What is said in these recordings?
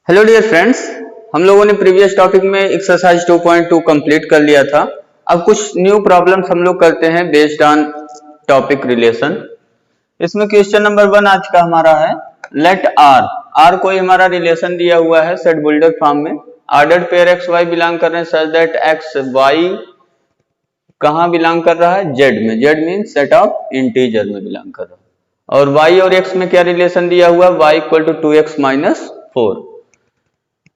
Hello dear friends, हम लोगों ने प्रीवियस टॉपिक में एक्सरसाइज 2.2 कंप्लीट कर लिया था। अब कुछ न्यू प्रॉब्लम्स हम लोग करते हैं बेस्ड ऑन टॉपिक रिलेशन। इसमें क्वेश्चन नंबर 1 आज का हमारा है, लेट आर कोई हमारा रिलेशन दिया हुआ है सेट बुल्डर फॉर्म में। Ordered pair x y belong कर रहे हैं सच दैट एक्स वाई कहाँ बिलोंग कर रहा है, जेड में। Z means set of integer में बिलोंग कर रहा है। और वाई और एक्स में क्या रिलेशन दिया हुआ है, Y equal to 2x minus 4।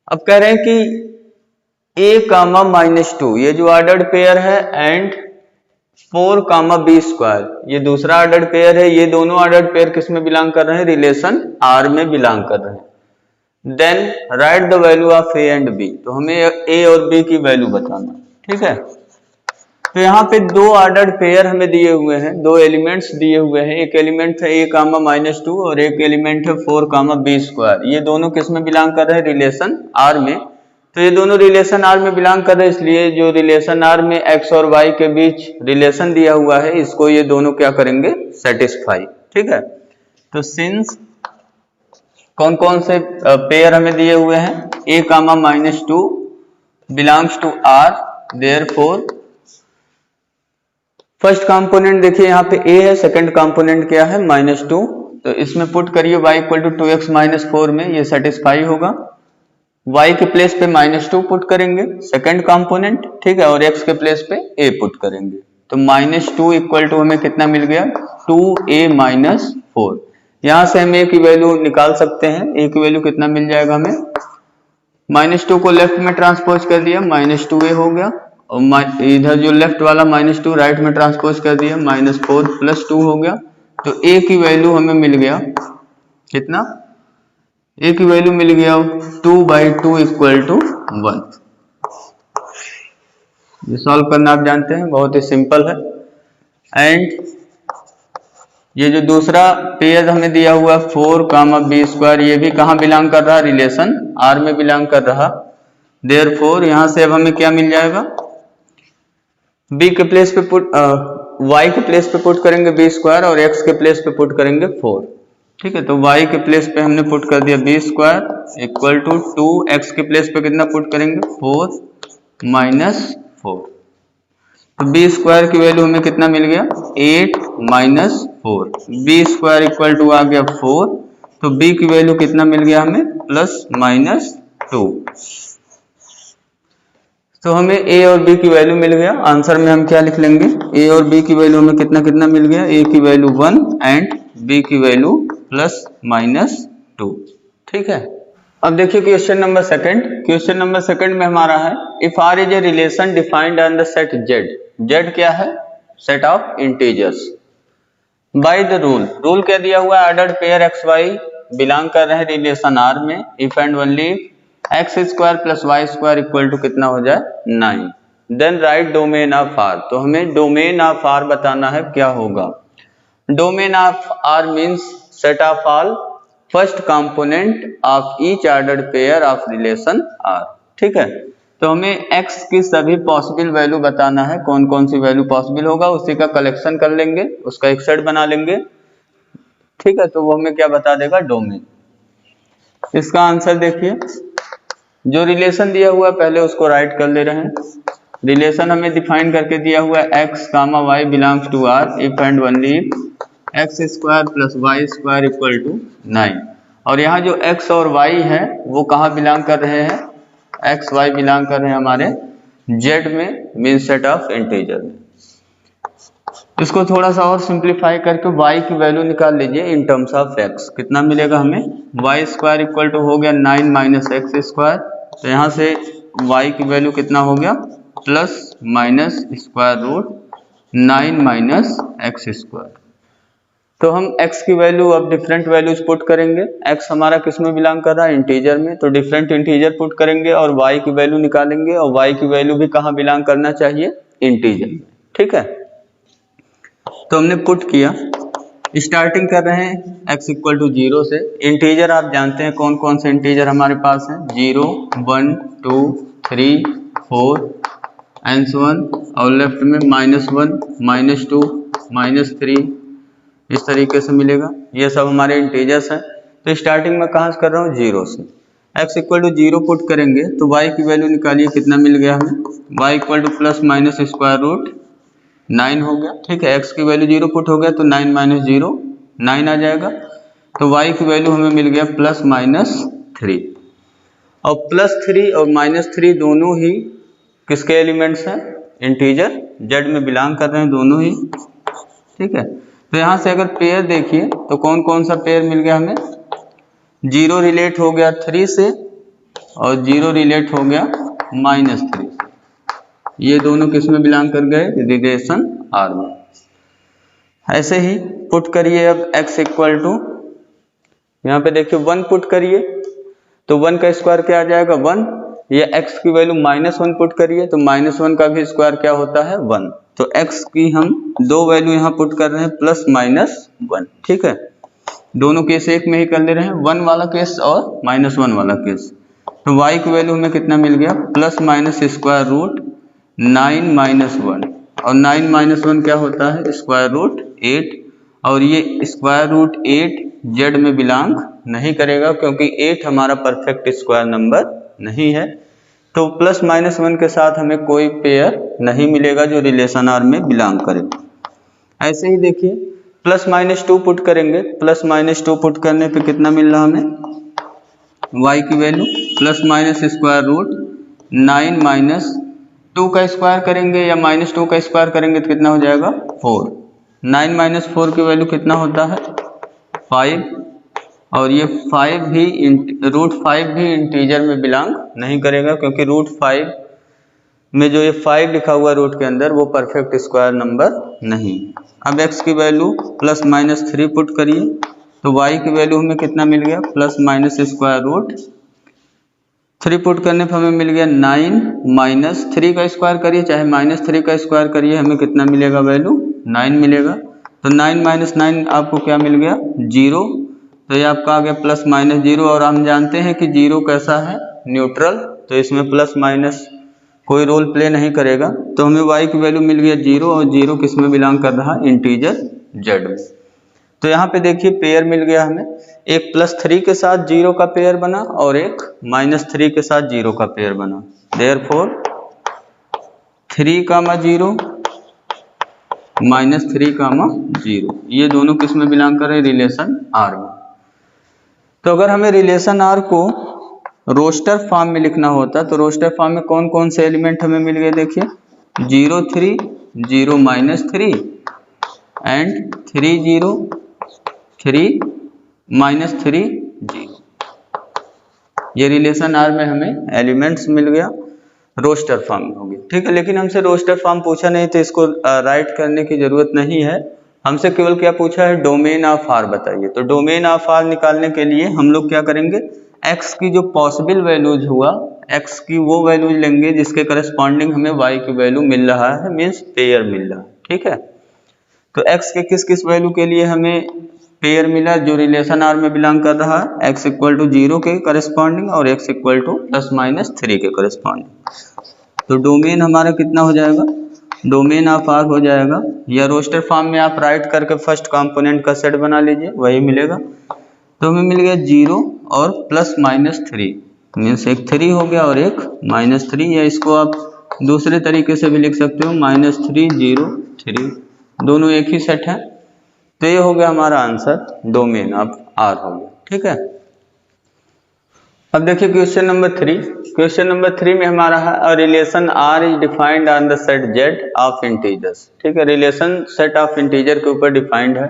अब कह रहे हैं कि a कामा माइनस 2 ये जो ऑर्डर्ड पेयर है एंड 4 कामा बी स्क्वायर ये दूसरा ऑर्डर्ड पेयर है। ये दोनों ऑर्डर्ड पेयर किस में बिलोंग कर रहे हैं, रिलेशन आर में बिलोंग कर रहे हैं। Then write the value of a and b. तो हमें ए और बी की वैल्यू बताना, ठीक है। तो यहाँ पे दो ऑर्डर्ड पेयर हमें दिए हुए हैं, दो एलिमेंट्स दिए हुए हैं। एक एलिमेंट है a कामा माइनस 2 और एक एलिमेंट है 4 कामा बी स्क्वायर। ये दोनों किस में बिलोंग कर रहे हैं, रिलेशन आर में। तो ये दोनों रिलेशन आर में बिलोंग कर रहे हैं, इसलिए जो रिलेशन आर में x और y के बीच रिलेशन दिया हुआ है इसको ये दोनों क्या करेंगे, सेटिस्फाई, ठीक है। तो सिंस कौन कौन से पेयर हमें दिए हुए हैं, a comma minus 2 belongs to R, therefore first component देखिए यहाँ पे a है, सेकंड कंपोनेंट क्या है, माइनस 2। तो इसमें पुट करिए y equal to 2x minus 4 में, ये सेटिस्फाई होगा। y के प्लेस पे माइनस 2 पुट करेंगे सेकंड कंपोनेंट, ठीक है, और x के प्लेस पे a पुट करेंगे। तो माइनस 2 इक्वल टू हमें कितना मिल गया, 2a माइनस 4। यहां से हम a की वैल्यू निकाल सकते हैं। a की वैल्यू कितना मिल जाएगा हमें, माइनस 2 को लेफ्ट में ट्रांसपोज कर दिया, माइनस 2a हो गया। और इधर जो लेफ्ट वाला माइनस 2 राइट में ट्रांसपोज कर दिया, माइनस 4 प्लस 2 हो गया। तो a की वैल्यू हमें मिल गया कितना, a की वैल्यू मिल गया 2/2 इक्वल टू 1। ये सॉल्व करना आप जानते हैं, बहुत ही सिंपल है। एंड ये जो दूसरा पेयर हमें दिया हुआ 4 कामा बी स्क्वायर, ये भी कहाँ बिलोंग कर रहा, रिलेशन आर में बिलोंग कर रहा। देयरफॉर यहां से अब हमें क्या मिल जाएगा, b के प्लेस पे पुट y के प्लेस पे पुट करेंगे b स्क्वायर और x के प्लेस पे पुट करेंगे 4, ठीक है। तो y के प्लेस पे हमने पुट कर दिया b square equal to 2, x के प्लेस पे कितना पुट करेंगे, 4 माइनस 4। तो b स्क्वायर की वैल्यू हमें कितना मिल गया, 8 minus 4। b square equal to आ गया 4, तो b की वैल्यू कितना मिल गया हमें, प्लस माइनस 2। तो हमें a और b की वैल्यू मिल गया। आंसर में हम क्या लिख लेंगे, a और b की वैल्यू हमें कितना कितना मिल गया, a की वैल्यू 1 एंड b की वैल्यू प्लस माइनस 2, ठीक है। अब देखिए question number second. Question number second में हमारा है, if r is a relation defined on the set z। z क्या है, set of integers. By the rule क्या दिया हुआ है, ordered pair x y belong कर रहे हैं रिलेशन आर में, if and only x square plus y square equal to कितना हो जाए, 9। Then write domain of R. तो हमें डोमेन ऑफ आर बताना है, क्या होगा। Domain of R means set of all first component of each ordered pair of relation R, ठीक है। तो हमें x की सभी पॉसिबल वैल्यू बताना है, कौन कौन सी वैल्यू पॉसिबल होगा उसी का कलेक्शन कर लेंगे, उसका एक सेट बना लेंगे, ठीक है। तो वो हमें क्या बता देगा, डोमेन। इसका आंसर देखिए, जो रिलेशन दिया हुआ है पहले उसको राइट कर ले रहे हैं। रिलेशन हमें डिफाइन करके दिया हुआ है x comma y belongs to r if and only x square plus y square equal to 9। और यहाँ जो x और y है वो कहाँ बिलोंग कर रहे हैं, x y बिलोंग कर रहे हैं हमारे z में, मीन सेट ऑफ इंटीजर में। इसको थोड़ा सा और सिंप्लीफाई करके y की वैल्यू निकाल लीजिए इन टर्म्स ऑफ x। कितना मिलेगा हमें, y स्क्वायर इक्वल टू हो गया 9 माइनस एक्स स्क्वायर। तो यहाँ से y की वैल्यू कितना हो गया, plus minus square root 9 minus x square. तो हम x की वैल्यू अब डिफरेंट वैल्यूज पुट करेंगे। x हमारा किस में बिलोंग कर रहा है, इंटीजर में, तो डिफरेंट इंटीजर पुट करेंगे और y की वैल्यू निकालेंगे। और y की वैल्यू भी कहाँ बिलोंग करना चाहिए, इंटीजर में, ठीक है। तो हमने पुट किया, स्टार्टिंग कर रहे हैं x इक्वल टू 0 से। इंटीजर आप जानते हैं कौन कौन से इंटीजर हमारे पास हैं, 0 1 2 3 4 एंड सो ऑन। और लेफ्ट में -1 -2 -3 इस तरीके से मिलेगा। ये सब हमारे इंटीजर्स हैं। तो स्टार्टिंग में कहाँ से कर रहा हूँ, 0 से। x इक्वल टू 0 पुट करेंगे तो y की वैल्यू निकालिए, कितना मिल गया हमें, y equal to plus minus square root 9 हो गया। ठीक है, x की वैल्यू 0 पुट हो गया तो 9 माइनस 0 9 आ जाएगा, तो y की वैल्यू हमें मिल गया प्लस माइनस 3। और प्लस 3 और माइनस 3 दोनों ही किसके एलिमेंट्स हैं, इंटीजर z में बिलोंग कर रहे हैं दोनों ही। ठीक है, तो यहाँ से अगर पेयर देखिए तो कौन कौन सा पेयर मिल गया हमें, 0 रिलेट हो गया 3 से और 0 रिलेट हो गया माइनस 3 से, ये दोनों किस में बिलोंग कर गए, रिलेशन R में। ऐसे ही पुट करिए अब x इक्वल टू, यहाँ पे देखिए 1 पुट करिए तो 1 का स्क्वायर क्या आ जाएगा 1, ये x की वैल्यू -1 पुट करिए तो -1 का भी स्क्वायर क्या होता है 1। तो x की हम दो वैल्यू यहाँ पुट कर रहे हैं प्लस माइनस 1। ठीक है, दोनों केस एक में ही कर ले रहे हैं, 1 वाला केस और -1 वाला केस। तो y की वैल्यू हमें कितना मिल गया, plus minus square root 9 minus 1, और 9 माइनस 1 क्या होता है स्क्वायर रूट 8, और ये स्क्वायर रूट 8 z में बिलोंग नहीं करेगा क्योंकि 8 हमारा परफेक्ट स्क्वायर नंबर नहीं है। तो प्लस माइनस 1 के साथ हमें कोई पेयर नहीं मिलेगा जो रिलेशन R में बिलोंग करे। ऐसे ही देखिए प्लस माइनस 2 पुट करेंगे, प्लस माइनस 2 पुट करने पे कितना मिल रहा हमें, y की value plus minus square root 9 minus 2 का स्क्वायर करेंगे या माइनस 2 का स्क्वायर करेंगे तो कितना हो जाएगा 4। 9 माइनस 4 की वैल्यू कितना होता है 5, और ये 5 भी रूट 5 भी इंटीजर में बिलोंग नहीं करेगा क्योंकि रूट 5 में जो ये 5 लिखा हुआ रूट के अंदर वो परफेक्ट स्क्वायर नंबर नहीं। अब x की वैल्यू प्लस माइनस 3 पुट करिए तो y की वैल्यू हमें कितना मिल गया, plus minus square root 3 put करने पर हमें मिल गया 9 माइनस 3 का स्क्वायर करिए चाहे माइनस 3 का स्क्वायर करिए, हमें कितना मिलेगा वैल्यू 9 मिलेगा। तो 9 माइनस 9 आपको क्या मिल गया 0, तो ये आपका आ गया प्लस माइनस 0, और हम जानते हैं कि 0 कैसा है न्यूट्रल, तो इसमें प्लस माइनस कोई रोल प्ले नहीं करेगा। तो हमें y की वैल्यू मिल गया 0, और 0 किस में बिलोंग कर रहा है इंटीजर z में। तो यहाँ पे देखिए पेयर मिल गया हमें, एक प्लस 3 के साथ 0 का पेयर बना और एक माइनस 3 के साथ 0 का पेयर बना। देयरफॉर 3, 0 माइनस 3, 0 ये दोनों किस में बिलोंग कर रहे हैं रिलेशन R में। तो अगर हमें रिलेशन R को रोस्टर फॉर्म में लिखना होता तो रोस्टर फॉर्म में कौन कौन से एलिमेंट हमें मिल गए, देखिए 0 3 0 माइनस 3 एंड 3 0 3 माइनस 3 0, ये रिलेशन R में हमें एलिमेंट्स मिल गया, रोस्टर फॉर्म में हो गया। ठीक है, लेकिन हमसे रोस्टर फॉर्म पूछा नहीं तो इसको राइट करने की जरूरत नहीं है, हमसे केवल क्या पूछा है डोमेन ऑफ R बताइए। तो डोमेन ऑफ R निकालने के लिए हम लोग क्या करेंगे, x की जो पॉसिबल वैल्यूज हुआ x की वो वैल्यूज लेंगे जिसके करस्पॉन्डिंग हमें y की वैल्यू मिल रहा है, मीन्स पेयर मिल रहा है। ठीक है, तो x के किस किस वैल्यू के लिए हमें पेयर मिला जो रिलेशन R में बिलोंग कर रहा है, x इक्वल टू 0 के करस्पॉन्डिंग और x equal to plus minus 3 के करस्पॉन्डिंग। तो डोमेन हमारा कितना हो जाएगा, डोमेन ऑफ R हो जाएगा, या रोस्टर फॉर्म में आप राइट करके फर्स्ट कंपोनेंट का सेट बना लीजिए वही मिलेगा। तो हमें मिल गया 0 और प्लस माइनस 3, मीन्स एक 3 हो गया और एक माइनस 3, या इसको आप दूसरे तरीके से भी लिख सकते हो -3 0 3, दोनों एक ही सेट है। तो ये हो गया हमारा आंसर, डोमेन ऑफ R हो गया। ठीक है, अब देखिए क्वेश्चन नंबर 3। क्वेश्चन नंबर 3 में हमारा है relation R is defined on the set Z of integers. ठीक है, रिलेशन सेट ऑफ इंटीजर के ऊपर डिफाइंड है,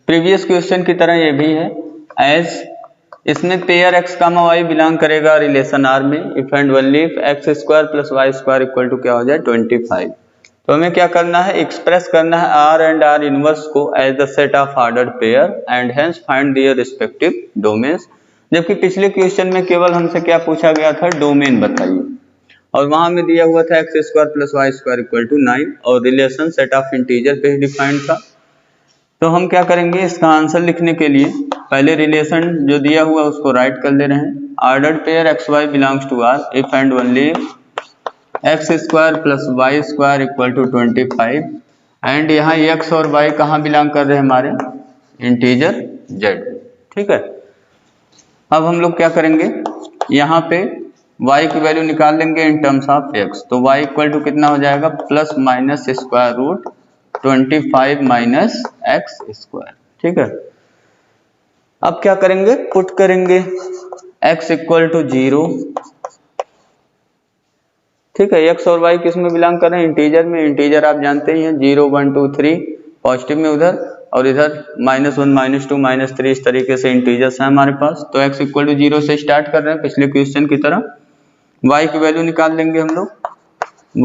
प्रीवियस क्वेश्चन की तरह ये भी है। एज इसमें पेयर x, y बिलोंग करेगा रिलेशन R में, if and only if x square plus y square equal to क्या हो जाए 25। तो हमें क्या करना है, एक्सप्रेस करना है R एंड R इनवर्स को as the set of ordered pair and hence find their respective domains. जबकि पिछले क्वेश्चन में केवल हमसे क्या पूछा गया था, डोमेन बताइए, और वहां में दिया हुआ था x square plus y square equal to 9 और रिलेशन सेट ऑफ इंटीजर पे ही डिफाइंड था। तो हम क्या करेंगे, इसका आंसर लिखने के लिए पहले रिलेशन जो दिया हुआ उसको राइट कर ले रहे हैं। Ordered pair x y belongs to R if and only x square plus y square equal to 25, and यहाँ x और y कहाँ बिलोंग कर रहे हैं हमारे इंटीजर z। ठीक है, अब हम लोग क्या करेंगे, यहाँ पे y की वैल्यू निकाल लेंगे इन टर्म्स ऑफ x, तो y इक्वल टू कितना हो जाएगा plus minus square root 25 minus x square. ठीक है, अब क्या करेंगे, पुट करेंगे x इक्वल टू 0। ठीक है, x और y किस में बिलोंग कर रहे हैं, इंटीजर में। इंटीजर आप जानते ही हैं 0 1 2 3 पॉजिटिव में उधर, और इधर -1 -2 -3 इस तरीके से इंटीजर्स हैं हमारे पास। तो x इक्वल टू 0 से स्टार्ट कर रहे हैं पिछले क्वेश्चन की तरह। y की वैल्यू निकाल लेंगे हम लोग।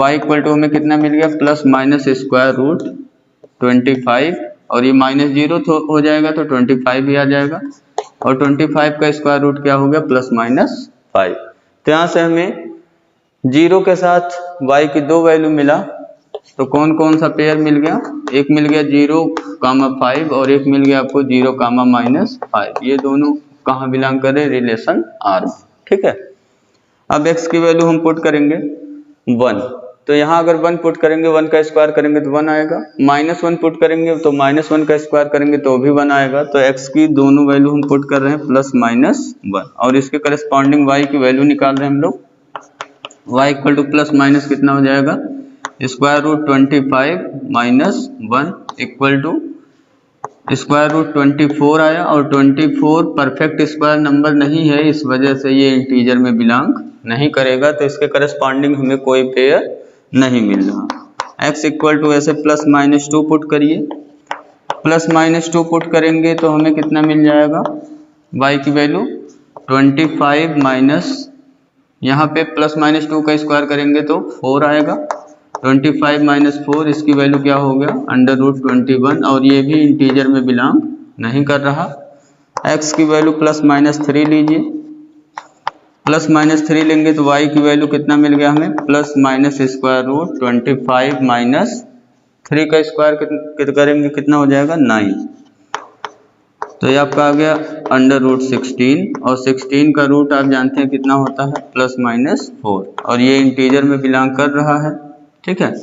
y इक्वल टू हमें कितना मिल गया प्लस माइनस स्क्वायर रूट 25, और ये -0 हो जाएगा तो 25 भी आ जाएगा, और 25 का स्क्वायर रूट क्या हो गया प्लस माइनस 5। तो यहाँ से हमें 0 के साथ y की दो वैल्यू मिला, तो कौन कौन सा पेयर मिल गया, एक मिल गया 0,5 और एक मिल गया आपको 0,-5। ये दोनों कहाँ बिलोंग कर रहे हैं, रिलेशन R में। ठीक है, अब x की वैल्यू हम पुट करेंगे 1, तो यहाँ अगर 1 पुट करेंगे 1 का स्क्वायर करेंगे तो 1 आएगा, -1 पुट करेंगे तो -1 का स्क्वायर करेंगे तो भी 1 आएगा। तो x की दोनों वैल्यू हम पुट कर रहे हैं +-1, और इसके करस्पॉन्डिंग y की वैल्यू निकाल रहे हैं हम लोग। y equal to plus minus कितना हो जाएगा, square root 25 minus 1 equal to square root 24 आया, और 24 परफेक्ट स्क्वायर नंबर नहीं है, इस वजह से ये इंटीजर में बिलोंग नहीं करेगा, तो इसके करस्पॉन्डिंग हमें कोई पेयर नहीं मिल रहा। x इक्वल टू ऐसे +-2 पुट करिए, +-2 पुट करेंगे तो हमें कितना मिल जाएगा, y की वैल्यू 25 माइनस, यहाँ पे +-2 का स्क्वायर करेंगे तो 4 आएगा, 25 माइनस 4 इसकी वैल्यू क्या हो गया √21, और ये भी इंटीजर में बिलोंग नहीं कर रहा। x की वैल्यू +-3 लीजिए, +-3 लेंगे तो y की वैल्यू कितना मिल गया हमें +-25 माइनस 3 का स्क्वायर करेंगे कितना हो जाएगा 9, तो ये आपका आ गया √16, और 16 का रूट आप जानते हैं कितना होता है +-4, और ये इंटीजर में बिलोंग कर रहा है। ठीक है,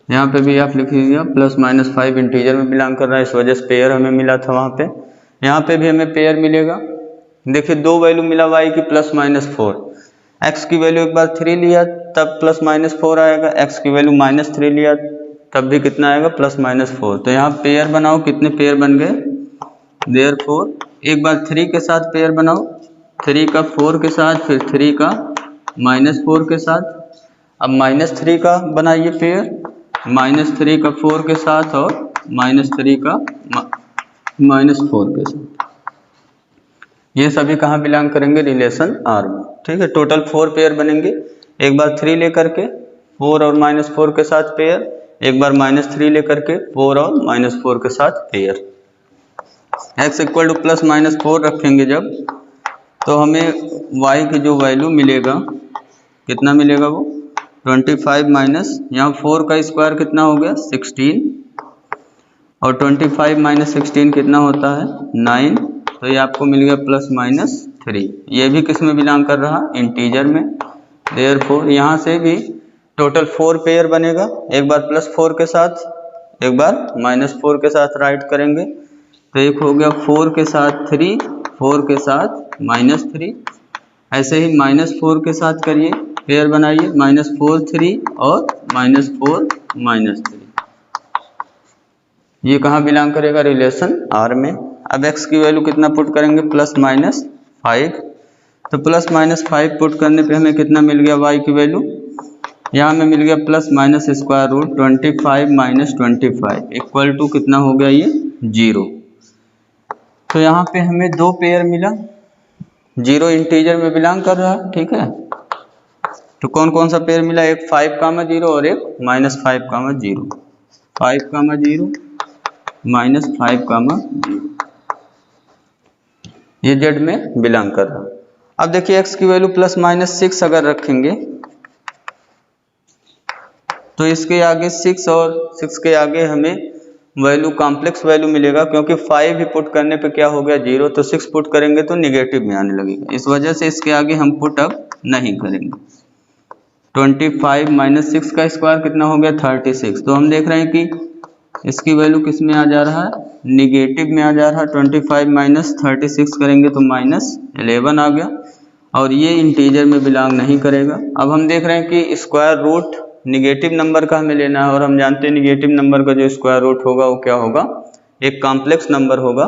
यहाँ पे भी आप लिख लीजिए +-5 इंटीजर में बिलोंग कर रहा है, इस वजह से पेयर हमें मिला था वहाँ पे। यहाँ पे भी हमें पेयर मिलेगा, देखिए दो वैल्यू मिला y की +-4, x की वैल्यू एक बार 3 लिया तब +-4 आएगा, x की वैल्यू -3 लिया तब भी कितना आएगा +-4। तो यहाँ पेयर बनाओ, कितने पेयर बन गए, देयरफॉर एक बार 3 के साथ पेयर बनाओ, 3 का 4 के साथ, फिर 3 का -4 के साथ। अब -3 का बनाइए पेयर, -3 का 4 के साथ और -3 का -4 के साथ। ये सभी कहाँ बिलोंग करेंगे, रिलेशन R में। ठीक है, टोटल 4 पेयर बनेंगे, एक बार 3 लेकर के 4 और -4 के साथ पेयर, एक बार -3 लेकर के 4 और -4 के साथ पेयर। x इक्वल टू +-4 रखेंगे जब, तो हमें y की जो वैल्यू मिलेगा कितना मिलेगा, वो 25 माइनस, यहाँ 4 का स्क्वायर कितना हो गया 16, और 25 माइनस 16 कितना होता है 9, तो ये आपको मिल गया +-3। ये भी किस में बिलोंग कर रहा, इंटीजर में। देयरफॉर यहाँ से भी टोटल 4 पेयर बनेगा, एक बार +4 के साथ, एक बार -4 के साथ राइट करेंगे, तो एक हो गया 4 के साथ 3, 4 के साथ -3, ऐसे ही -4 के साथ करिए, पेयर बनाइए, -4 3 और -4 -3। ये कहाँ बिलोंग करेगा, रिलेशन R में। अब x की वैल्यू कितना पुट करेंगे +-5, तो +-5 पुट करने पे हमें कितना मिल गया y की वैल्यू, यहाँ में मिल गया +-25 माइनस 25 इक्वल टू कितना हो गया ये 0। तो यहाँ पे हमें दो पेयर मिला, 0 इंटीजर में बिलोंग कर रहा है। ठीक है, तो कौन कौन सा पेयर मिला, एक 5,0 और एक -5,0, 5,0 -5,0, ये z में बिलोंग कर रहा है। अब देखिए x की वैल्यू +-6 अगर रखेंगे तो इसके आगे 6 और 6 के आगे हमें वैल्यू कॉम्प्लेक्स वैल्यू मिलेगा, क्योंकि 5 ही पुट करने पे क्या हो गया 0, तो 6 पुट करेंगे तो निगेटिव में आने लगेगा, इस वजह से इसके आगे हम पुट अब नहीं करेंगे। 25 माइनस 6 का स्क्वायर कितना हो गया 36, तो हम देख रहे हैं कि इसकी वैल्यू किस में आ जा रहा है, निगेटिव में आ जा रहा है। 25 माइनस 36 करेंगे तो -11 आ गया, और ये इंटीजर में बिलोंग नहीं करेगा। अब हम देख रहे हैं कि स्क्वायर रूट निगेटिव नंबर का हमें लेना है और हम जानते हैं निगेटिव नंबर का जो स्क्वायर रूट होगा वो क्या होगा, एक कॉम्प्लेक्स नंबर होगा,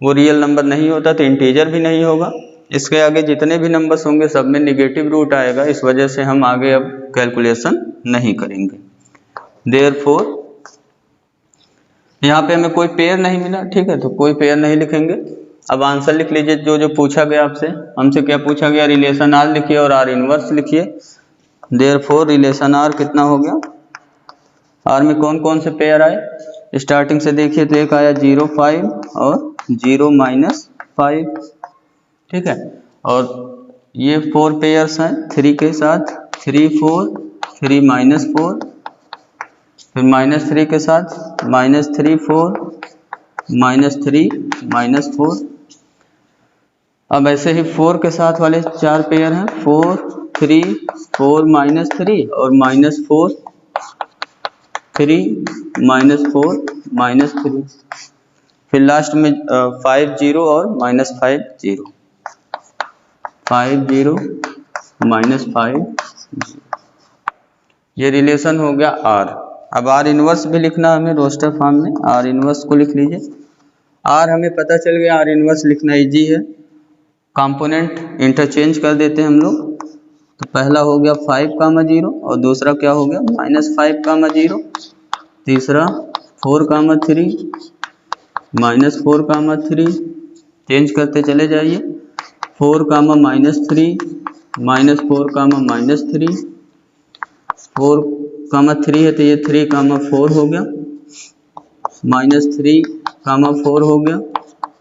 वो रियल नंबर नहीं होता तो इंटीजर भी नहीं होगा। इसके आगे जितने भी नंबर्स होंगे सब में निगेटिव रूट आएगा, इस वजह से हम आगे अब कैलकुलेशन नहीं करेंगे। देयरफॉर यहाँ पे हमें कोई पेयर नहीं मिला, ठीक है, तो कोई पेयर नहीं लिखेंगे। अब आंसर लिख लीजिए जो जो पूछा गया आपसे। हमसे क्या पूछा गया, रिलेशन आर लिखिए और आर इनवर्स लिखिए। देयरफॉर रिलेशन आर कितना हो गया, आर में कौन कौन से पेयर आए, स्टार्टिंग से देखिए तो एक आया 0 5 और 0 -5, ठीक है, और ये 4 पेयर्स हैं 3 के साथ, 3 4 3 -4, फिर -3 के साथ -3 4 -3 -4। अब ऐसे ही 4 के साथ वाले 4 पेयर हैं 4 3 4 -3 और -4 3 -4 -3, फिर लास्ट में 5 0 और -5 0, 5 0 -5 0। ये रिलेशन हो गया आर। अब आर इनवर्स भी लिखना हमें रोस्टर फॉर्म में, आर इनवर्स को लिख लीजिए। आर हमें पता चल गया, आर इनवर्स लिखना इजी है, कंपोनेंट इंटरचेंज कर देते हैं हम लोग। तो पहला हो गया 5 0 और दूसरा क्या हो गया -5 0, तीसरा 4 3 -4 3, चेंज करते चले जाइए, 4 -3 -4 -3, 4 3 है तो ये 3 4 हो गया, -3 4 हो गया,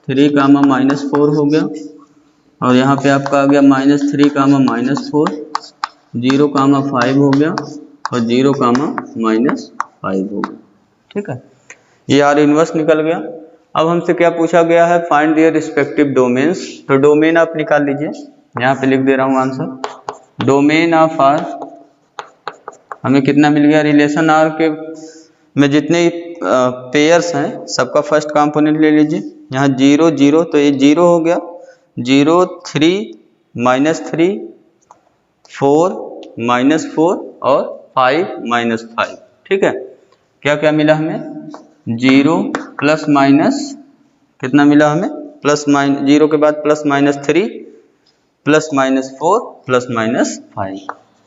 3 -4 हो गया, और यहाँ पे आपका आ गया -3 -4, 0 5 हो गया और 0 -5 हो गया, ठीक है। ये आर इनवर्स निकल गया। अब हमसे क्या पूछा गया है, फाइंड देयर रिस्पेक्टिव डोमेन्स। तो डोमेन आप निकाल लीजिए, यहाँ पे लिख दे रहा हूँ आंसर। डोमेन ऑफ आर हमें कितना मिल गया, रिलेशन आर के में जितने पेयर्स हैं सबका फर्स्ट कंपोनेंट ले लीजिए। यहाँ 0 0 तो ये 0 हो गया, 0 3 -3 4 -4 और 5 -5, ठीक है। क्या क्या मिला हमें, 0 प्लस माइनस कितना मिला हमें, प्लस माइनस 0 के बाद +-3 +-4 +-5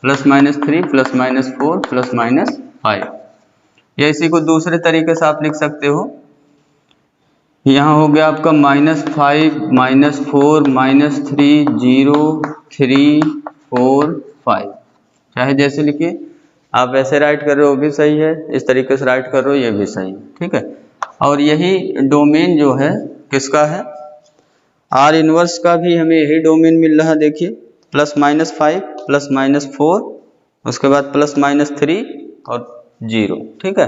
+-3 +-4 +-5। या इसी को दूसरे तरीके से आप लिख सकते हो, यहाँ हो गया आपका -5 -4 -3 0 3 4 5, चाहे जैसे लिखिए, आप ऐसे राइट कर रहे हो भी सही है, इस तरीके से राइट कर रहे हो ये भी सही है, ठीक है। और यही डोमेन जो है किसका है, आर इनवर्स का भी हमें यही डोमेन मिल रहा है। देखिए +-5 +-4 उसके बाद +-3 और 0, ठीक है।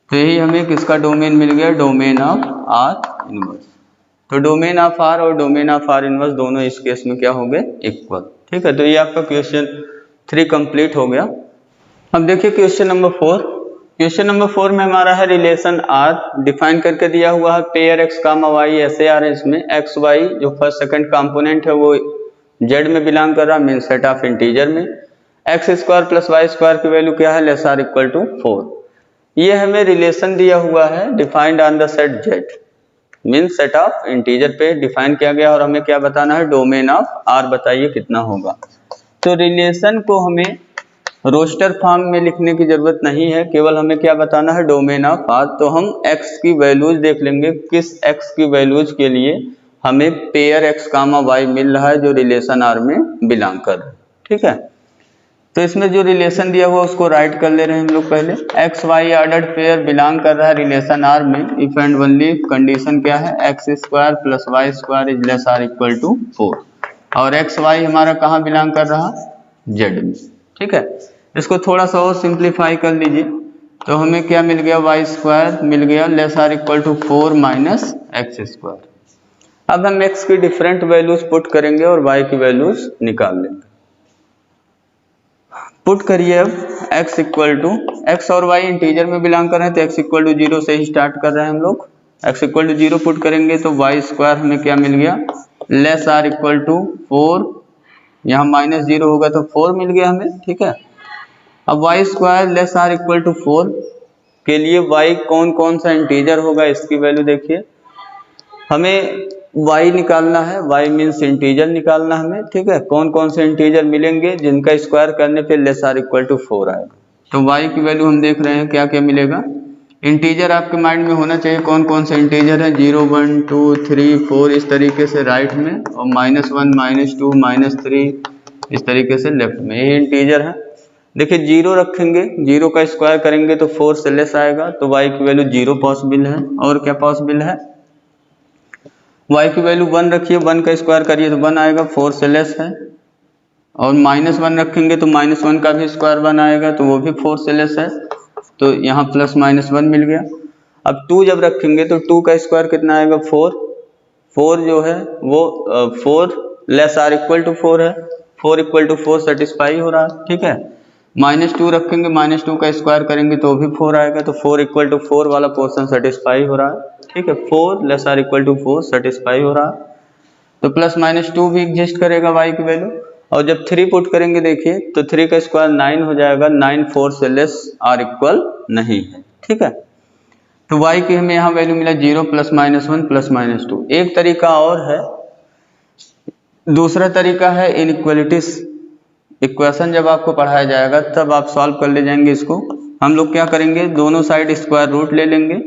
तो यही हमें किसका डोमेन मिल गया, डोमेन ऑफ आर इनवर्स। तो डोमेन ऑफ आर और डोमेन ऑफ आर इनवर्स दोनों इस केस में क्या हो गए, इक्वल, ठीक है। तो ये आपका क्वेश्चन 3 कंप्लीट हो गया। अब देखिए क्वेश्चन नंबर 4। क्वेश्चन नंबर 4 में हमारा है रिलेशन आर, डिफाइन करके दिया हुआ है पेयर x, y ऐसे आ रहे हैं इसमें, x y जो फर्स्ट सेकंड कंपोनेंट है वो z में बिलोंग कर रहा है, मीन सेट ऑफ इंटीजर में। x² + y² की वैल्यू क्या है, ≤ 4। ये हमें रिलेशन दिया हुआ है defined on the set z, mean set of integer पे डिफाइन किया गया, और हमें क्या बताना है, डोमेन ऑफ आर बताइए कितना होगा। तो रिलेशन को हमें रोस्टर फॉर्म में लिखने की जरूरत नहीं है, केवल हमें क्या बताना है, डोमेन ऑफ आर। तो हम x की वैल्यूज देख लेंगे, किस x की वैल्यूज के लिए हमें पेयर x, y मिल रहा है जो रिलेशन आर में बिलोंग कर रहा है, ठीक है। तो इसमें जो रिलेशन दिया हुआ उसको राइट कर ले रहे हैं हम लोग पहले। x y ordered pair belong कर रहा है रिलेशन आर में, इफ एंड ओनली कंडीशन क्या है, x² + y² ≤ 4, और x y हमारा कहाँ बिलोंग कर रहा, z में, ठीक है। इसको थोड़ा सा और सिंप्लीफाई कर लीजिए तो हमें क्या मिल गया, y² मिल गया ≤ 4 - x²। अब हम x की डिफरेंट वैल्यूज पुट करेंगे और y की वैल्यूज निकाल लेंगे। पुट करिए अब x और y इंटीजर में बिलोंग कर रहे हैं तो x 0 से ही स्टार्ट कर रहे हैं हम लोग। x 0 पुट करेंगे तो y² हमें क्या मिल गया, <= 4 यहाँ -0 होगा तो 4 मिल गया हमें, ठीक है। अब y square less or equal to 4 के लिए y कौन कौन सा इंटीजर होगा इसकी वैल्यू देखिए। हमें y निकालना है, y मीन्स इंटीजर निकालना हमें, ठीक है। कौन कौन से इंटीजर मिलेंगे जिनका स्क्वायर करने पे लेस आर इक्वल टू 4 आएगा। तो y की वैल्यू हम देख रहे हैं क्या क्या मिलेगा। इंटीजर आपके माइंड में होना चाहिए कौन कौन से इंटीजर है, 0 1 2 3 4 इस तरीके से राइट में, और -1 -2 -3 इस तरीके से लेफ्ट में, ये इंटीजर है। देखिए 0 रखेंगे, 0 का स्क्वायर करेंगे तो 4 से लेस आएगा, तो y की वैल्यू 0 पॉसिबल है। और क्या पॉसिबल है, y की वैल्यू 1 रखिए, 1 का स्क्वायर करिए तो 1 आएगा, 4 से लेस है। और -1 रखेंगे तो -1 का भी स्क्वायर 1 आएगा, तो वो भी 4 से लेस है, तो यहाँ +-1 मिल गया। अब 2 जब रखेंगे तो 2 का स्क्वायर कितना आएगा, 4 जो है वो 4 लेस आर इक्वल टू 4 है, 4 इक्वल टू 4 सेटिस्फाई हो रहा है, ठीक है। -2 रखेंगे, -2 का स्क्वायर करेंगे तो भी 4 आएगा, तो 4 इक्वल टू 4 वाला पोर्शन सेटिस्फाई हो रहा है, ठीक है। 4 less or equal to 4 satisfy हो रहा है, तो +-2 भी एग्जिस्ट करेगा y की वैल्यू। और जब 3 पुट करेंगे देखिए तो 3 का स्क्वायर 9 हो जाएगा, 9 4 से लेस आर इक्वल नहीं है, ठीक है। तो y की हमें यहाँ वैल्यू मिला 0 +-1 +-2। एक तरीका और है, दूसरा तरीका है इनइक्वालिटीज। इक्वेशन जब आपको पढ़ाया जाएगा तब आप सॉल्व कर ले जाएंगे इसको। हम लोग क्या करेंगे, दोनों साइड स्क्वायर रूट ले लेंगे,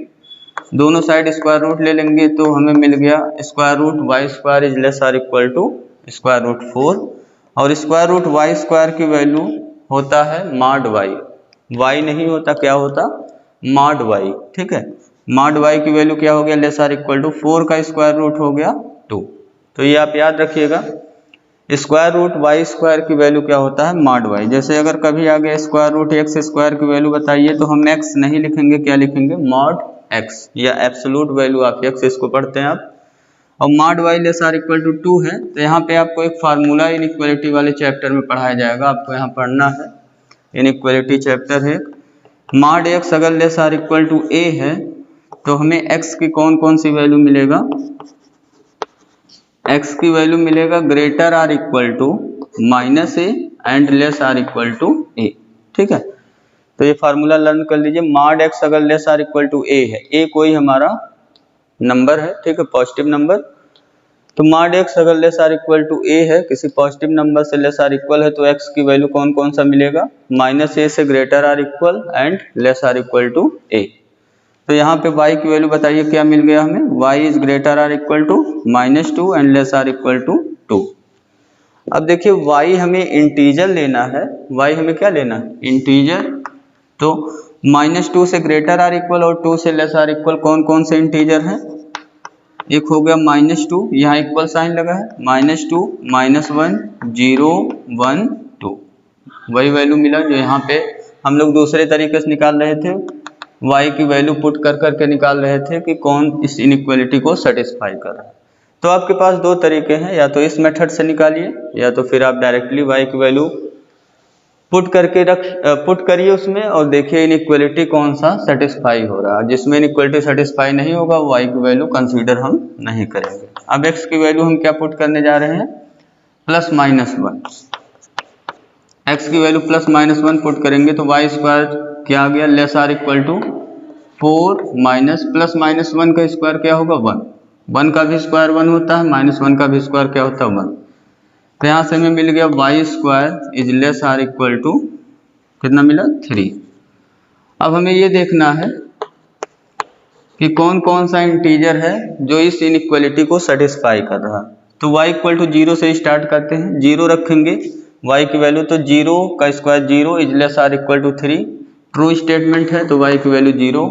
दोनों साइड स्क्वायर रूट ले लेंगे तो हमें मिल गया square root y square is less or equal to square root 4, और स्क्वायर रूट y स्क्वायर की वैल्यू होता है मॉड y नहीं होता, क्या होता, मॉड y, ठीक है। मॉड y की वैल्यू क्या हो गया, लेस आर इक्वल टू 4 का स्क्वायर रूट हो गया 2। तो ये आप याद रखिएगा, स्क्वायर रूट y स्क्वायर की वैल्यू क्या होता है, मॉड y। जैसे अगर कभी आ गया स्क्वायर रूट x स्क्वायर की वैल्यू बताइए तो हम x नहीं लिखेंगे, क्या लिखेंगे, मॉड x, या एब्सोल्यूट वैल्यू ऑफ x, इसको पढ़ते हैं आप। और mod y less or equal to 2 है, तो यहाँ पे आपको एक फार्मूला इनइक्वालिटी वाले चैप्टर में पढ़ाया जाएगा, आपको यहाँ पढ़ना है, इनइक्वालिटी चैप्टर है। मॉड x अगर less or equal to a है तो हमें x की कौन कौन सी वैल्यू मिलेगा, x की वैल्यू मिलेगा greater or equal to -a and less or equal to a, ठीक है। तो ये फार्मूला लर्न कर लीजिए, मॉड x अगर less or equal to a है, a कोई हमारा नंबर है, ठीक है, पॉजिटिव नंबर, तो मॉड x अगर less or equal to a है, किसी पॉजिटिव नंबर से लेस आर इक्वल है, तो x की वैल्यू कौन कौन सा मिलेगा, -a से greater or equal and less or equal to a। तो यहाँ पे y की वैल्यू बताइए क्या मिल गया हमें, y is greater or equal to -2 and less or equal to 2। अब देखिए y हमें इंटीजर लेना है, y हमें क्या लेना है, इंटीजर। तो -2 से ग्रेटर आर इक्वल और 2 से लेस आर इक्वल कौन कौन से इंटीजर हैं, एक हो गया -2, यहाँ इक्वल साइन लगा है, -2 -1 0 1 2, वही वैल्यू मिला जो यहाँ पे हम लोग दूसरे तरीके से निकाल रहे थे, y की वैल्यू पुट कर करके निकाल रहे थे कि कौन इस इनइक्वालिटी को सेटिस्फाई कर रहा है। तो आपके पास दो तरीके हैं, या तो इस मेथड से निकालिए, या तो फिर आप डायरेक्टली y की वैल्यू पुट करिए उसमें और देखिए इनइक्वालिटी कौन सा सेटिस्फाई हो रहा है। जिसमें इनइक्वालिटी सेटिस्फाई नहीं होगा y की वैल्यू कंसीडर हम नहीं करेंगे। अब x की वैल्यू हम क्या पुट करने जा रहे हैं, +-1, x की वैल्यू +-1 पुट करेंगे तो y स्क्वायर क्या आ गया, less or equal to 4 minus +-1 का स्क्वायर क्या होगा 1, 1 का भी स्क्वायर 1 होता है, -1 का भी स्क्वायर क्या होता है 1। तो यहाँ से हमें मिल गया y square is less or equal to कितना मिला 3। अब हमें ये देखना है कि कौन कौन सा इंटीजर है जो इस इनइक्वालिटी को सेटिस्फाई कर रहा है। तो y इक्वल टू 0 से स्टार्ट करते हैं, 0 रखेंगे y की वैल्यू, तो 0 का square 0 is less or equal to 3, true statement है, तो y की वैल्यू 0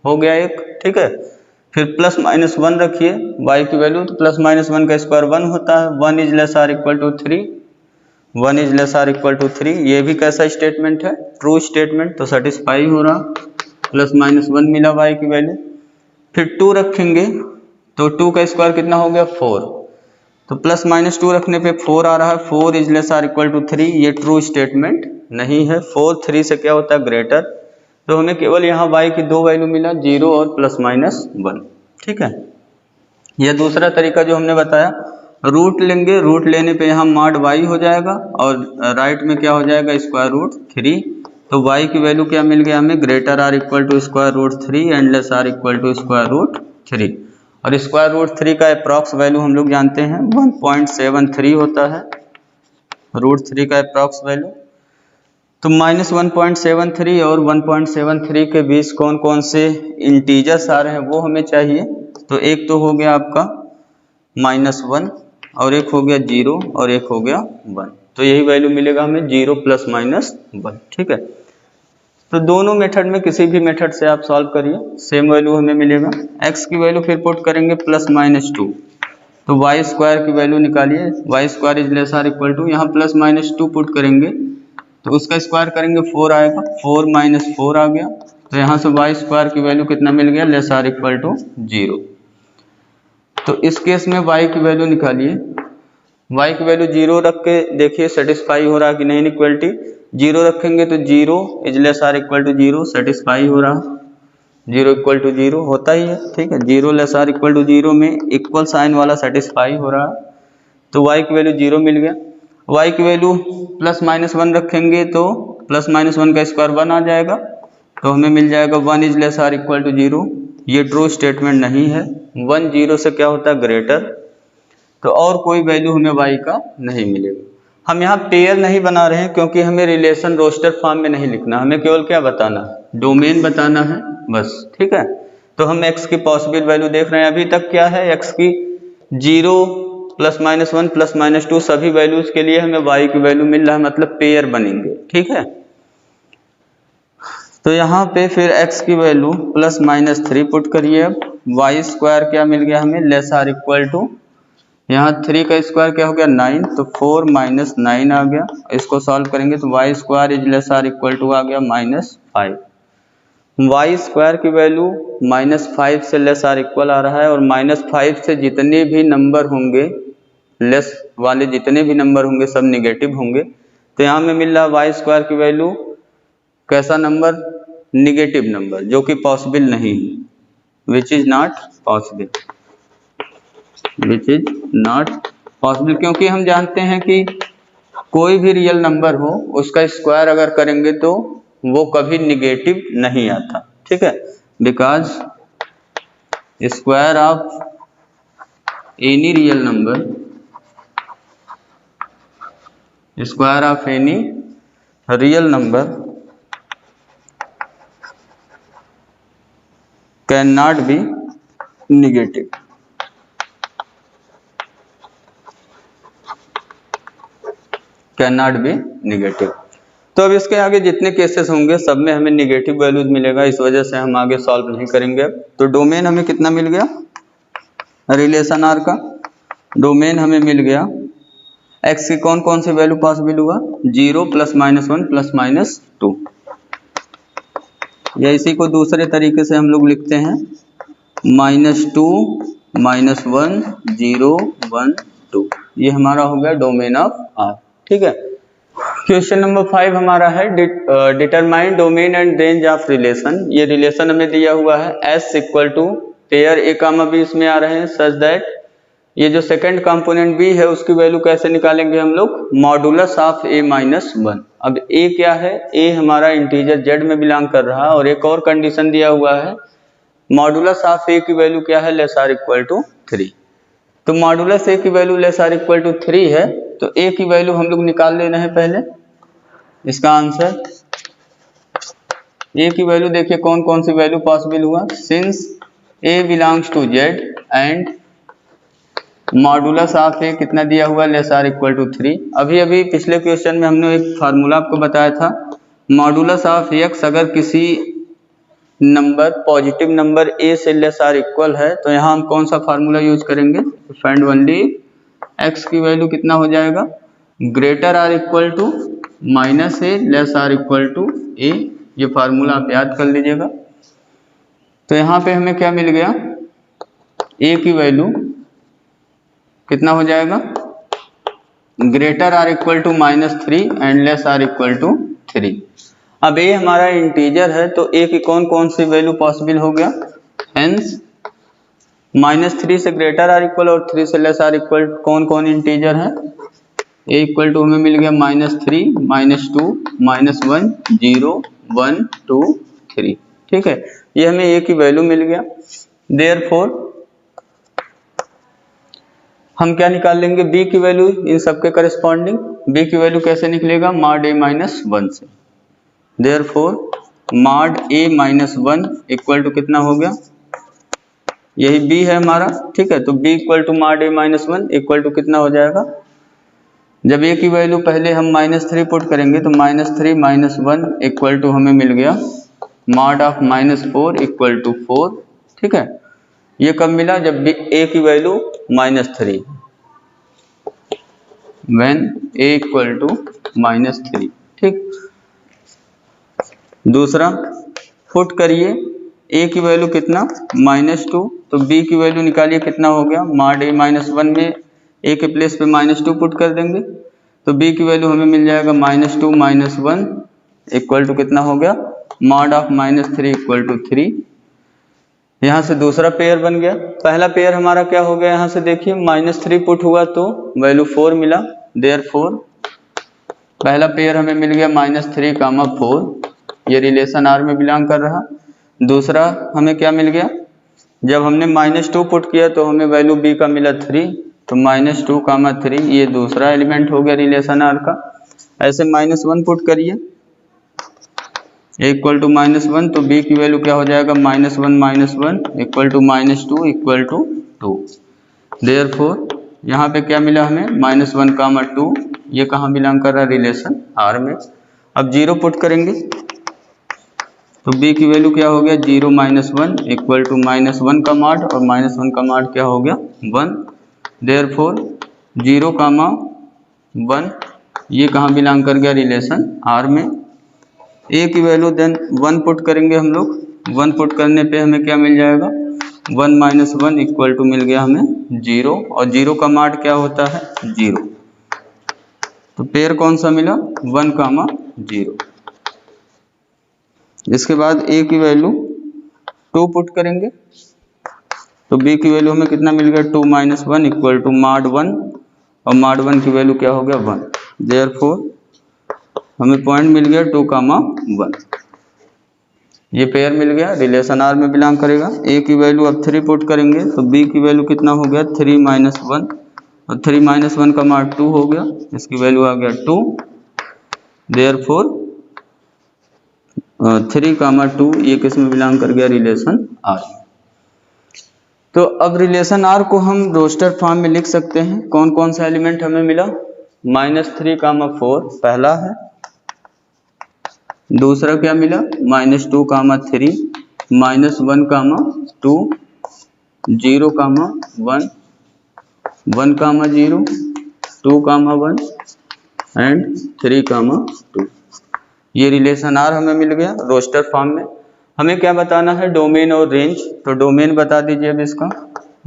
हो गया एक, ठीक है। फिर +-1 रखिए y की वैल्यू, तो +-1 का स्क्वायर 1 होता है, 1 is less or equal to 3, 1 is less or equal to 3, ये भी कैसा स्टेटमेंट है, ट्रू स्टेटमेंट, तो सेटिस्फाई हो रहा, +-1 मिला y की वैल्यू। फिर 2 रखेंगे तो 2 का स्क्वायर कितना हो गया 4, तो +-2 रखने पे 4 आ रहा है, 4 is less or equal to 3, ये ट्रू स्टेटमेंट नहीं है, 4 3 से क्या होता है ग्रेटर, तो हमें केवल यहाँ y की दो वैल्यू मिला, 0 और +-1, ठीक है। यह दूसरा तरीका जो हमने बताया, रूट लेंगे, रूट लेने पे यहाँ मॉड y हो जाएगा और राइट में क्या हो जाएगा स्क्वायर रूट 3। तो y की वैल्यू क्या मिल गया हमें, greater or equal to square root 3 and less or equal to square root 3। और स्क्वायर रूट 3 का अप्रॉक्स वैल्यू हम लोग जानते हैं 1.73 होता है रूट 3 का अप्रॉक्स वैल्यू। तो -1.73 और 1.73 के बीच कौन कौन से इंटीजर्स आ रहे हैं वो हमें चाहिए। तो एक तो हो गया आपका -1 और एक हो गया 0 और एक हो गया 1। तो यही वैल्यू मिलेगा हमें 0 + -1। ठीक है, तो दोनों मेथड में किसी भी मेथड से आप सॉल्व करिए सेम वैल्यू हमें मिलेगा। x की वैल्यू फिर पुट करेंगे +-2, तो y स्क्वायर की वैल्यू निकालिए, y square is less or equal to, यहाँ +-2 पुट करेंगे तो उसका स्क्वायर करेंगे 4 आएगा, 4 - 4 आ गया। तो यहाँ से y स्क्वायर की वैल्यू कितना मिल गया, लेस आर इक्वल टू 0। तो इस केस में y की वैल्यू निकालिए, y की वैल्यू 0 रख के देखिए सेटिस्फाई हो रहा कि नहीं इक्वलिटी। 0 रखेंगे तो 0 is less or equal to 0 satisfy हो रहा, 0 = 0 होता ही है। ठीक है, 0 लेस आर इक्वल टू 0 में इक्वल साइन वाला सेटिस्फाई हो रहा। तो y की वैल्यू 0 मिल गया। y की वैल्यू +-1 रखेंगे तो +-1 का स्क्वायर 1 आ जाएगा, तो हमें मिल जाएगा 1 is less or equal to 0। ये ट्रू स्टेटमेंट नहीं है, 1 0 से क्या होता है ग्रेटर। तो और कोई वैल्यू हमें y का नहीं मिलेगा। हम यहाँ पेयर नहीं बना रहे हैं क्योंकि हमें रिलेशन रोस्टर फॉर्म में नहीं लिखना, हमें केवल क्या बताना, डोमेन बताना है बस। ठीक है, तो हम x की पॉसिबल वैल्यू देख रहे हैं। अभी तक क्या है, x की 0 +-1 +-2 सभी वैल्यूज के लिए हमें y की वैल्यू मिल रहा है, मतलब पेयर बनेंगे। ठीक है, तो यहाँ पे फिर x की वैल्यू +-3 पुट करिए। अब y स्क्वायर क्या मिल गया हमें, लेस आर इक्वल टू, यहाँ 3 का स्क्वायर क्या हो गया 9, तो 4 - 9 आ गया। इसको सॉल्व करेंगे तो y square is less or equal to आ गया -5। y स्क्वायर की वैल्यू -5 से लेस आर इक्वल आ रहा है, और -5 से जितने भी नंबर होंगे, लेस वाले जितने भी नंबर होंगे सब निगेटिव होंगे। तो यहाँ में मिल रहा है y स्क्वायर की वैल्यू कैसा नंबर, निगेटिव नंबर, जो कि पॉसिबल नहीं है, which is not possible, which is not possible. क्योंकि हम जानते हैं कि कोई भी रियल नंबर हो उसका स्क्वायर अगर करेंगे तो वो कभी निगेटिव नहीं आता। ठीक है, because square of any real number, square of any real number can not be negative. Can not be negative. तो अब इसके आगे जितने केसेस होंगे सब में हमें निगेटिव वैल्यूज मिलेगा, इस वजह से हम आगे सॉल्व नहीं करेंगे। तो डोमेन हमें कितना मिल गया, रिलेशन आर का डोमेन हमें मिल गया। x की कौन कौन सी वैल्यू पॉसिबल हुआ, 0 +-1 +-2, या इसी को दूसरे तरीके से हम लोग लिखते हैं -2 -1 0 1 2। ये हमारा हो गया डोमेन ऑफ आर। ठीक है, क्वेश्चन नंबर 5 हमारा है determine domain and range of relation. ये रिलेशन हमें दिया हुआ है S = पेयर A, B इसमें आ रहे हैं, सच दैट ये जो सेकंड कंपोनेंट B है उसकी वैल्यू कैसे निकालेंगे हम लोग, मॉडुलस ऑफ A - 1। अब A क्या है, A हमारा इंटीजर Z में बिलोंग कर रहा है, और एक और कंडीशन दिया हुआ है मॉडुलस ऑफ A की वैल्यू क्या है, लेस आर इक्वल टू 3। तो मॉडुलस A की value less or equal to 3 है, तो A की वैल्यू हम लोग निकाल लेना है पहले। इसका आंसर A की वैल्यू देखिए कौन कौन सी वैल्यू पॉसिबल हुआ, since A belongs to Z and modulus of A कितना दिया हुआ, लेस आर इक्वल टू 3। अभी पिछले क्वेश्चन में हमने एक फार्मूला आपको बताया था, मॉडुलस ऑफ x अगर किसी नंबर पॉजिटिव नंबर A से लेस आर इक्वल है तो यहाँ हम कौन सा फार्मूला यूज करेंगे, फाइंड ओनली x की वैल्यू कितना हो जाएगा, greater or equal to -a less or equal to a। ये फार्मूला आप याद कर लीजिएगा। तो यहाँ पे हमें क्या मिल गया, a की वैल्यू कितना हो जाएगा, greater or equal to -3 and less or equal to 3। अब a हमारा इंटीजर है तो a की कौन कौन सी वैल्यू पॉसिबल हो गया, हेंस -3 से ग्रेटर आर इक्वल और 3 से लेस आर इक्वल कौन कौन इंटीजर है? ए इक्वल टू हमें मिल गया -3, -2, -1, 0, 1, 2, 3। ठीक है, ये हमें ए की वैल्यू मिल गया। देयरफॉर हम क्या निकाल लेंगे? बी की वैल्यू इन सबके करस्पॉन्डिंग। बी की वैल्यू कैसे निकलेगा? मॉड ए माइनस 1 से। Therefore mod A minus 1 equal to कितना हो गया? यही बी है हमारा। ठीक है, तो B equal to mod A minus 1 equal to कितना हो जाएगा? जब ए की वैल्यू पहले हम -3 पुट करेंगे तो -3 माइनस 1 इक्वल टू हमें मिल गया मॉड ऑफ -4 इक्वल टू 4। ठीक है, ये कब मिला? जब ए की value -3, when A equal to -3। ठीक, दूसरा पुट करिए ए की वैल्यू कितना? -2, तो बी की वैल्यू निकालिए कितना हो गया? मॉड ए माइनस 1 में ए के प्लेस पे -2 पुट कर देंगे तो बी की वैल्यू हमें मिल जाएगा -2 माइनस 1 इक्वल टू कितना हो गया? Mod of -3 equal to 3। यहाँ से दूसरा पेयर बन गया। पहला पेयर हमारा क्या हो गया? यहाँ से देखिए -3 पुट हुआ तो वैल्यू 4 मिला। देयरफॉर पहला पेयर हमें मिल गया -3, 4, ये रिलेशन आर में बिलोंग कर रहा। दूसरा हमें क्या मिल गया? जब हमने -2 पुट किया तो हमें वैल्यू बी का मिला 3, तो -2, 3 ये दूसरा एलिमेंट हो गया रिलेशन आर का। ऐसे -1 पुट करिए इक्वल टू -1, तो b की वैल्यू क्या हो जाएगा? -1 equal to -2 equal to 2। Therefore यहाँ पे क्या मिला हमें? -1, 2, ये कहाँ बिलोंग कर रहा है? रिलेशन आर में। अब 0 पुट करेंगे तो b की वैल्यू क्या हो गया? 0, -1 इक्वल टू -1 का मॉड, और -1 का मॉड क्या हो गया? 1। देयरफॉर 0, 1 ये कहाँ बिलोंग कर गया? रिलेशन आर में। ए की वैल्यू देन 1 पुट करेंगे हम लोग। 1 पुट करने पे हमें क्या मिल जाएगा? 1 माइनस 1 इक्वल टू मिल गया हमें 0, और 0 का मॉड क्या होता है? 0। तो पेयर कौन सा मिला? 1, 0। इसके बाद ए की वैल्यू 2 पुट करेंगे तो बी की वैल्यू हमें कितना मिल गया? 2 माइनस 1 इक्वल टू मॉड 1, और मॉड 1 की वैल्यू क्या हो गया? 1। देयरफॉर हमें पॉइंट मिल गया 2, 1। ये पेयर मिल गया, रिलेशन आर में बिलोंग करेगा। ए की वैल्यू अब 3 पुट करेंगे तो बी की वैल्यू कितना हो गया? 3 माइनस 1, और 3 माइनस 1 का मॉड 2 हो गया, इसकी वैल्यू आ गया 2। देयरफॉर 3, 2 ये किस में बिलोंग कर गया? Relation R. तो अब रिलेशन आर को हम रोस्टर फॉर्म में लिख सकते हैं। कौन कौन सा एलिमेंट हमें मिला? -3, 4 पहला है। दूसरा क्या मिला? -2, 3, -1, 2, 0, 1, 1, 0, 2, 1 एंड 3, 2। ये रिलेशन आर हमें मिल गया रोस्टर फॉर्म में। हमें क्या बताना है? डोमेन और रेंज। तो डोमेन बता दीजिए अब इसका।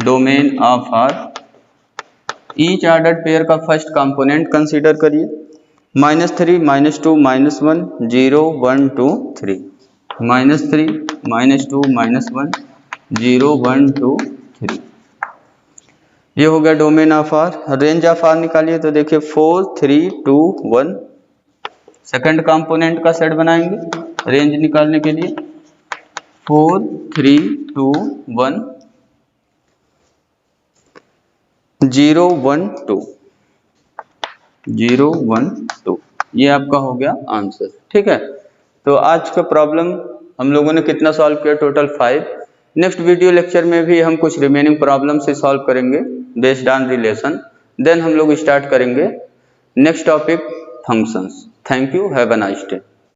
Domain of R, each ordered pair का फर्स्ट कंपोनेंट कंसीडर करिए। -3, -2, -1, 0, 1, 2, 3। -3, -2, -1, 0, 1, 2, 3। ये हो गया domain of R. Range of R निकालिए तो देखिए 4, 3, 2, 1। सेकंड कंपोनेंट का सेट बनाएंगे रेंज निकालने के लिए। 4, 3, 2, 1, 0, 1, 2, 0, 1, 2। ये आपका हो गया आंसर। ठीक है, तो आज का प्रॉब्लम हम लोगों ने कितना सॉल्व किया? टोटल 5। नेक्स्ट वीडियो लेक्चर में भी हम कुछ रिमेनिंग प्रॉब्लम से सॉल्व करेंगे बेस्ड ऑन रिलेशन। देन हम लोग स्टार्ट करेंगे next topic, functions. Thank you, have a nice day.